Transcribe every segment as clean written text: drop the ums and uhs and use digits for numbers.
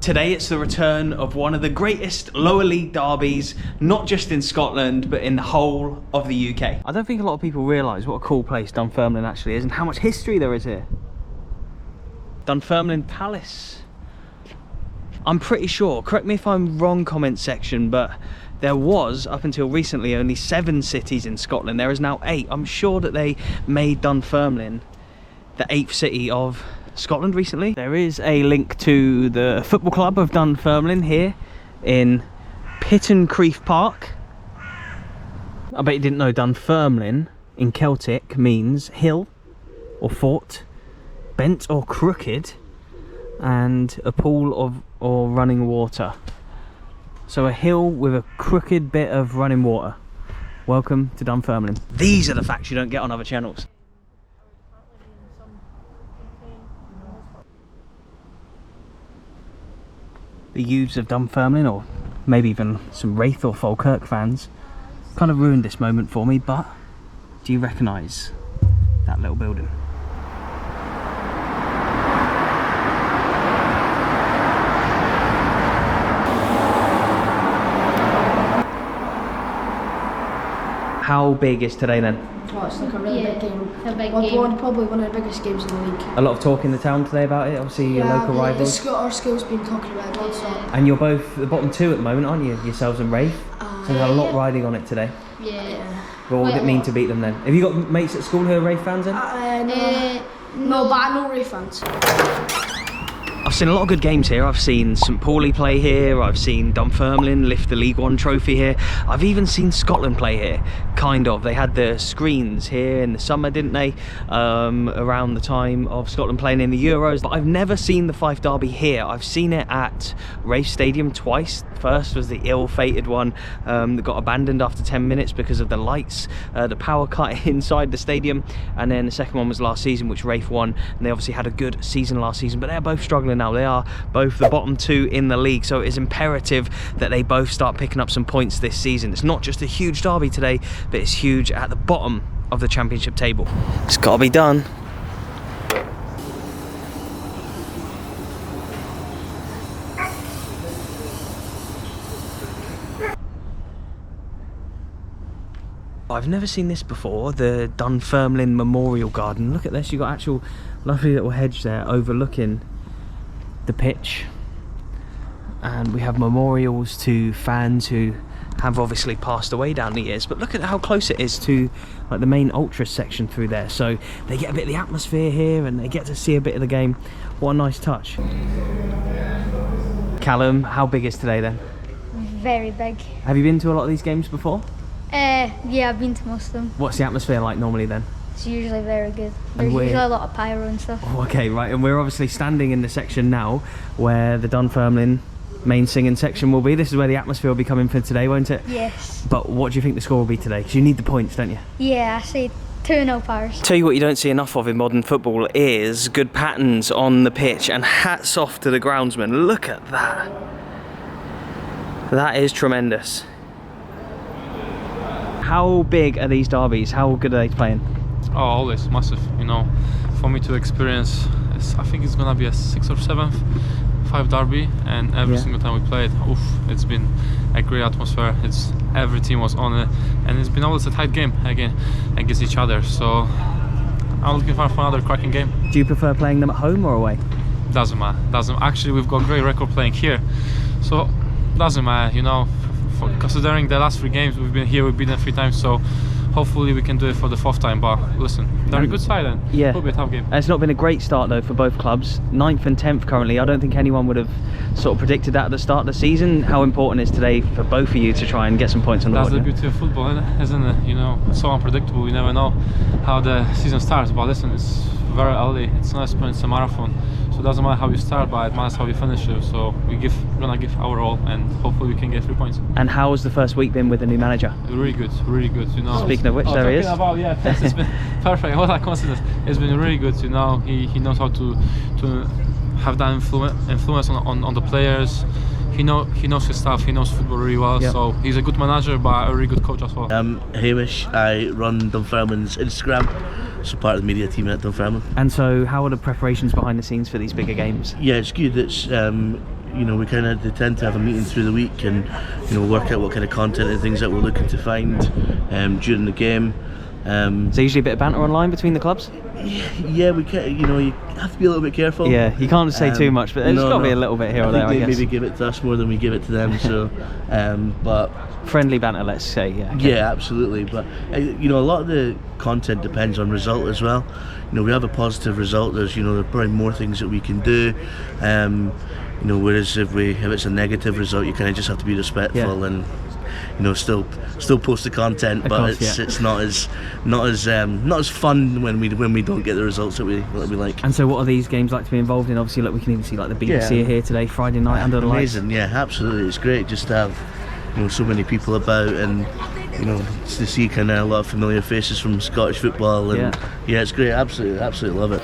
Today it's the return of one of the greatest lower league derbies, not just in Scotland, but in the whole of the UK. I don't think a lot of people realise what a cool place Dunfermline actually is and how much history there is here. Dunfermline Palace. I'm pretty sure, correct me if I'm wrong comment section, but there was, up until recently, only 7 cities in Scotland. There is now 8. I'm sure that they made Dunfermline the 8th city of Scotland recently. There is a link to the football club of Dunfermline here in Pittencrieff Park. I bet you didn't know Dunfermline in Celtic means hill or fort, bent or crooked, and a pool of or running water. So a hill with a crooked bit of running water. Welcome to Dunfermline. These are the facts you don't get on other channels. The youths of Dunfermline, or maybe even some Raith or Falkirk fans, kind of ruined this moment for me, but do you recognise that little building? How big is today then? Oh, it's like a really big game. It's a big game. Probably one of the biggest games in the league. A lot of talk in the town today about it, obviously your local rivals. Our school's been talking about it non-stop. And you're both the bottom 2 at the moment, aren't you? Yourselves and Raith. So there's a lot riding on it today. Yeah. Well, what would it mean to beat them then? Have you got mates at school who are Raith fans then? No, but I know Raith fans. I've seen a lot of good games here. I've seen St Pauli play here, I've seen Dunfermline lift the League One trophy here, I've even seen Scotland play here, kind of. They had the screens here in the summer, didn't they, around the time of Scotland playing in the Euros, but I've never seen the Fife Derby here. I've seen it at Raith Stadium twice. First was the ill-fated one that got abandoned after 10 minutes because of the lights, the power cut inside the stadium, and then the second one was last season, which Raith won, and they obviously had a good season last season, but they're both struggling now. They are both the bottom 2 in the league, so it is imperative that they both start picking up some points this season. It's not just a huge derby today, but it's huge at the bottom of the championship table. It's got to be done. I've never seen this before, the Dunfermline Memorial Garden. Look at this, you've got actual lovely little hedge there overlooking the pitch, and we have memorials to fans who have obviously passed away down the years, but look at how close it is to like the main ultra section through there, so they get a bit of the atmosphere here and they get to see a bit of the game. What a nice touch. Callum, how big is today then? Very big. Have you been to a lot of these games before? Yeah, I've been to most of them. What's the atmosphere like normally then? It's usually very good. There's usually a lot of pyro and stuff. Oh, okay, right, and we're obviously standing in the section now where the Dunfermline main singing section will be. This is where the atmosphere will be coming for today, won't it? Yes. But what do you think the score will be today? Because you need the points, don't you? Yeah, I say 2-0 Pirates. Tell you what you don't see enough of in modern football is good patterns on the pitch, and hats off to the groundsman. Look at that. That is tremendous. How big are these derbies? How good are they playing? Oh, always massive, you know. For me to experience, I think it's gonna be a 6th or 7th Fife Derby, and every single time we played, it's been a great atmosphere. Every team was on it, and it's been always a tight game again against each other. So I'm looking forward for another cracking game. Do you prefer playing them at home or away? Doesn't matter. Actually, we've got great record playing here, so doesn't matter, you know. Considering the last 3 games we've been here, we've been there 3 times, so hopefully we can do it for the 4th time. But listen, they're a good side, and it'll be a tough game. It's not been a great start though for both clubs. 9th and 10th currently. I don't think anyone would have sort of predicted that at the start of the season. How important is today for both of you to try and get some points on the board? That's the beauty of football, isn't it? You know, it's so unpredictable. We never know how the season starts. But listen, it's very early. It's not a sprint, it's a marathon. So it doesn't matter how you start, but it matters how you finish it. So we're gonna give our all, and hopefully we can get 3 points. And how has the first week been with the new manager? Really good, you know. Speaking of which, there he is. It's been perfect. What a coincidence! It's been really good, you know. He knows how to have that influence on the players. He knows his stuff. He knows football really well. Yep. So he's a good manager, but a really good coach as well. I'm Hamish. I run Dunfermline's Instagram. So part of the media team at Dunfermline. And so how are the preparations behind the scenes for these bigger games? Yeah, it's good. It's you know, we tend to have a meeting through the week and, you know, work out what kind of content and things that we're looking to find during the game. Is there usually a bit of banter online between the clubs? Yeah, we can. You know, you have to be a little bit careful. Yeah, you can't say too much, but there's got to be a little bit here or there, I guess. Maybe give it to us more than we give it to them. So, but friendly banter, let's say. Yeah. Okay. Yeah, absolutely. But you know, a lot of the content depends on result as well. You know, we have a positive result. There's probably more things that we can do. You know, whereas if it's a negative result, you kind of just have to be respectful and, you know, still post the content, but it's not as fun when we don't get the results that we like. And so, what are these games like to be involved in? Obviously, like we can even see like the BBC here today, Friday night under the lights. Amazing, yeah, absolutely. It's great just to have, you know, so many people about, and, you know, to see kind of a lot of familiar faces from Scottish football, and yeah, it's great. Absolutely love it.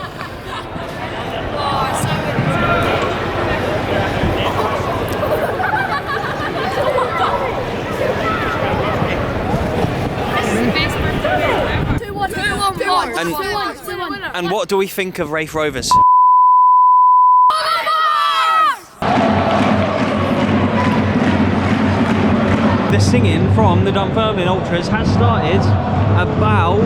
And what do we think of Raith Rovers? The singing from the Dunfermline Ultras has started about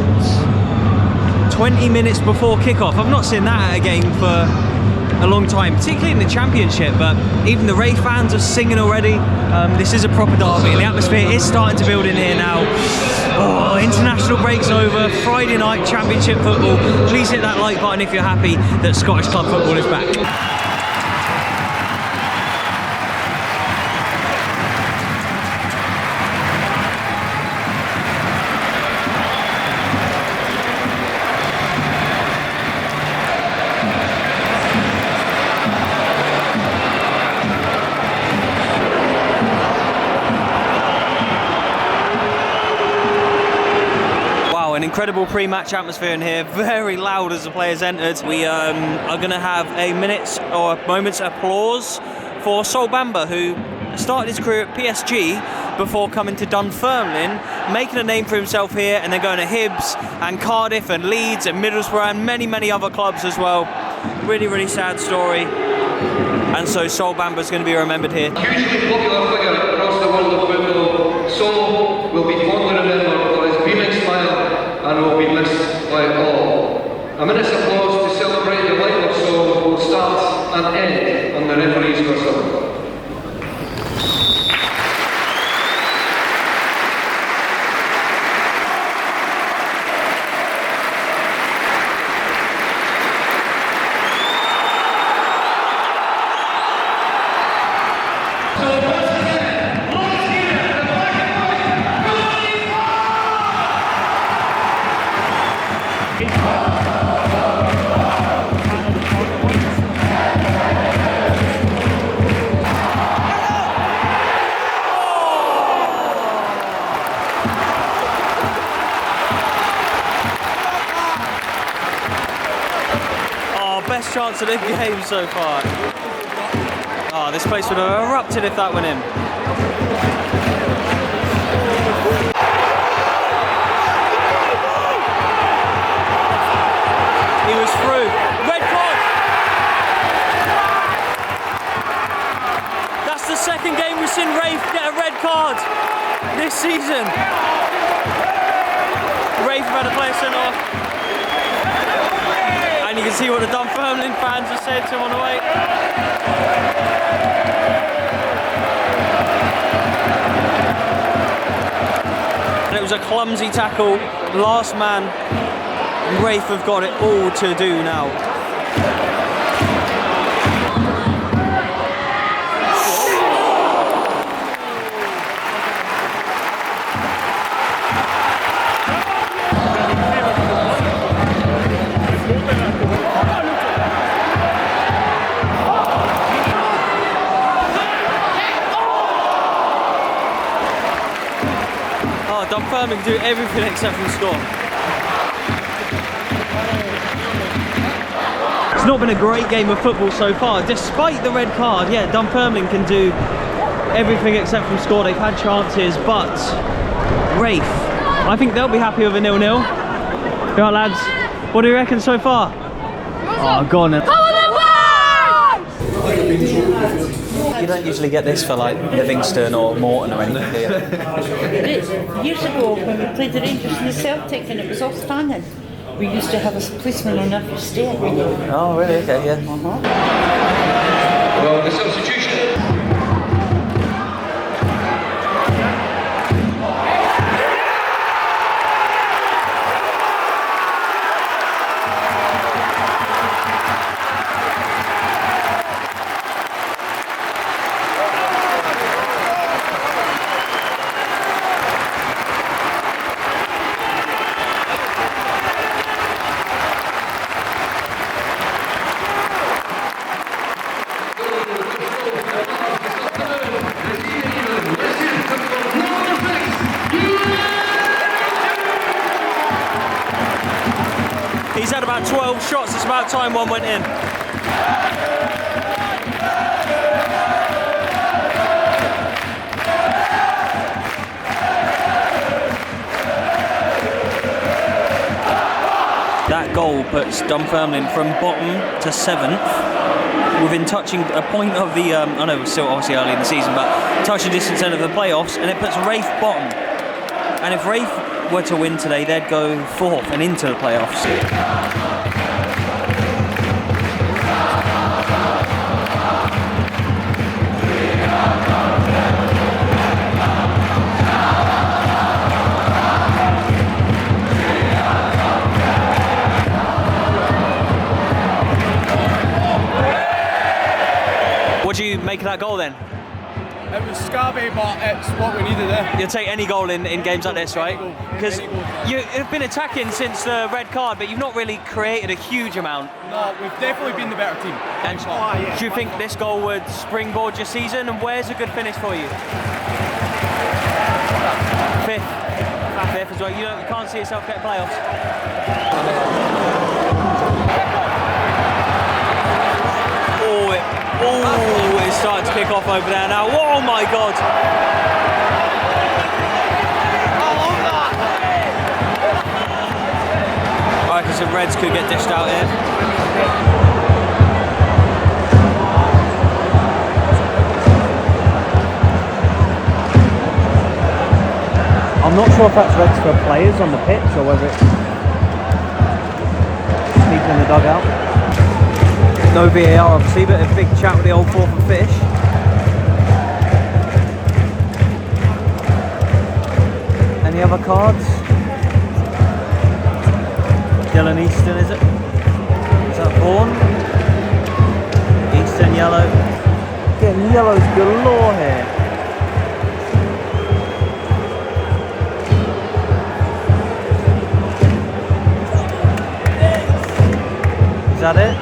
20 minutes before kickoff. I've not seen that at a game for a long time, particularly in the Championship, but even the Raith fans are singing already. This is a proper derby, and the atmosphere is starting to build in here now. Oh, international break's over, Friday night Championship football. Please hit that like button if you're happy that Scottish club football is back. Incredible pre-match atmosphere in here, very loud as the players entered. We are going to have a moment's applause for Sol Bamba, who started his career at PSG before coming to Dunfermline, making a name for himself here, and then going to Hibs and Cardiff and Leeds and Middlesbrough and many other clubs as well. Really sad story, and so Sol Bamba is going to be remembered here. Hugely popular figure across the world of football, Sol will be fondly remembered for his beaming smile and will be missed by all. A minute's applause to celebrate the life of Sol will start and end on the referee's whistle. Best chance of the game so far. Oh, this place would have erupted if that went in. He was through. Red card! That's the second game we've seen Raith get a red card this season. Raith have had a player sent off. You can see what the Dunfermline fans have said to him on the way. And it was a clumsy tackle. Last man. Raith have got it all to do now. Dunfermline do everything except from score. It's not been a great game of football so far, despite the red card. Yeah, Dunfermline can do everything except from score. They've had chances, but Raith, I think they'll be happy with a 0-0. Right, lads, what do you reckon so far? Oh, go on then. you don't usually get this for like Livingston or Morton or anything, do you? Years ago, when we played the Rangers and the Celtic and it was all standing, we used to have a policeman on every stay every day. Oh, really? Okay, yeah. Well, the substitution. He's had about 12 shots, it's about time one went in. That goal puts Dunfermline from bottom to 7th, within touching a point of the, I know it's still obviously early in the season, but touching distance end of the playoffs, and it puts Raith bottom. And if Raith were to win today, they'd go 4th and into the playoffs. What do you make of that goal then? It was scabby, but it's what we needed there. You'll take any goal in games like this, right? Because you've been attacking since the red card, but you've not really created a huge amount. No, we've definitely been the better team. And do you think this goal would springboard your season? And where's a good finish for you? 5th. 5th as well. You can't see yourself getting playoffs. Oh, it's starting to kick off over there now. Oh my God! I reckon some Reds could get dished out here. I'm not sure if that's Reds for players on the pitch or whether it's people in the dugout. No VAR obviously, but a big chat with the old 4th and Fish. Any other cards? Dylan Easton, is it? Is that Vaughan? Easton yellow. Getting yellows galore here. Is that it?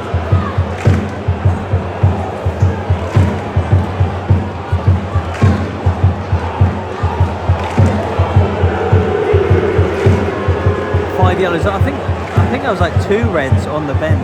Yellows. I think there was like 2 Reds on the bench.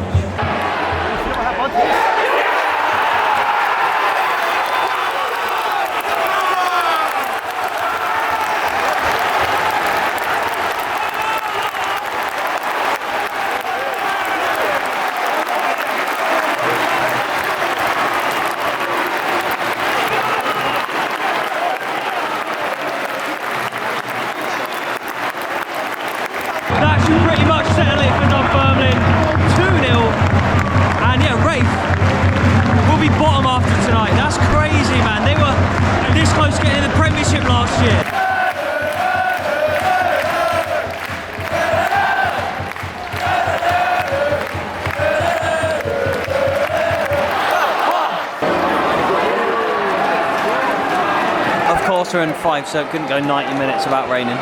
That should pretty much settle it for Dunfermline. 2-0. And yeah, Raith will be bottom after tonight. That's crazy, man. They were this close to getting in the Premiership last year. Of course, we're in Fife, so it couldn't go 90 minutes without raining.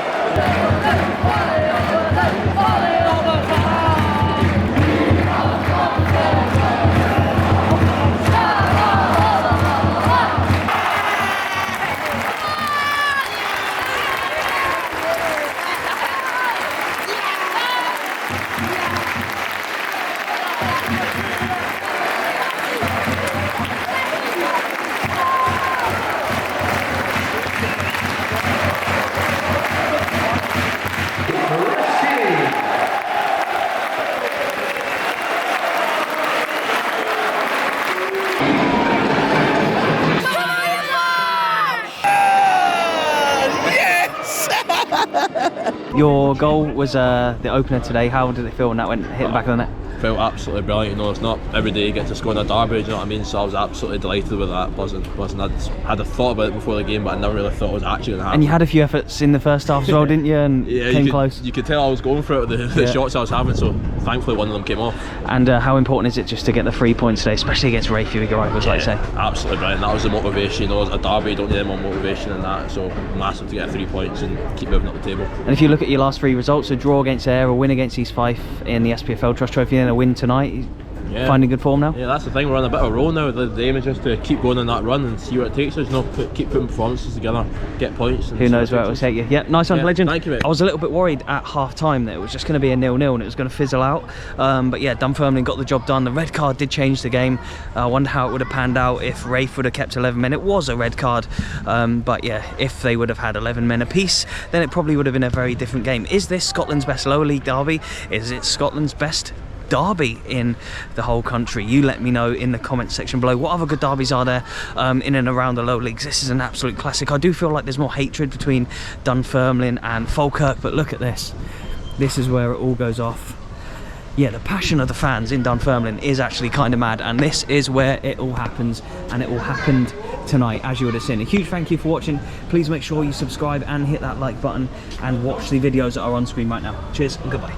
Your goal was the opener today. How did it feel when that went hit the back of the net? Felt absolutely brilliant. You know, it's not every day you get to score in a derby, do you know what I mean? So I was absolutely delighted with that. I'd thought about it before the game, but I never really thought it was actually going to happen. And you had a few efforts in the first half as well, didn't you? And came close. You could tell I was going for it with the shots I was having, so thankfully one of them came off. And how important is it just to get the 3 points today, especially against Raith Rovers, like I say? Absolutely brilliant. That was the motivation. You know, as a derby, you don't need any more motivation than that. So massive to get 3 points and keep moving up the table. And if you look at your last 3 results, a draw against Ayr, a win against East Fife in the SPFL Trust Trophy, and a win tonight. Finding good form now? Yeah, that's the thing, we're on a bit of a roll now. The aim is just to keep going on that run and see where it takes us, you know, keep putting performances together, get points. And who knows where it will take you. Yeah, nice one, legend. Thank you, mate. I was a little bit worried at half time that it was just going to be a 0-0 and it was going to fizzle out. But yeah, Dunfermline got the job done. The red card did change the game. I wonder how it would have panned out if Raith would have kept 11 men. It was a red card. But yeah, if they would have had 11 men apiece, then it probably would have been a very different game. Is this Scotland's best lower league derby? Is it Scotland's best derby in the whole country? You let me know in the comments section below. What other good derbies are there in and around the lower leagues? This is an absolute classic. I do feel like there's more hatred between Dunfermline and Falkirk, but look at this. This is where it all goes off. Yeah, the passion of the fans in Dunfermline is actually kind of mad, and this is where it all happens, and it all happened tonight, as you would have seen. A huge thank you for watching. Please make sure you subscribe and hit that like button and watch the videos that are on screen right now. Cheers and goodbye.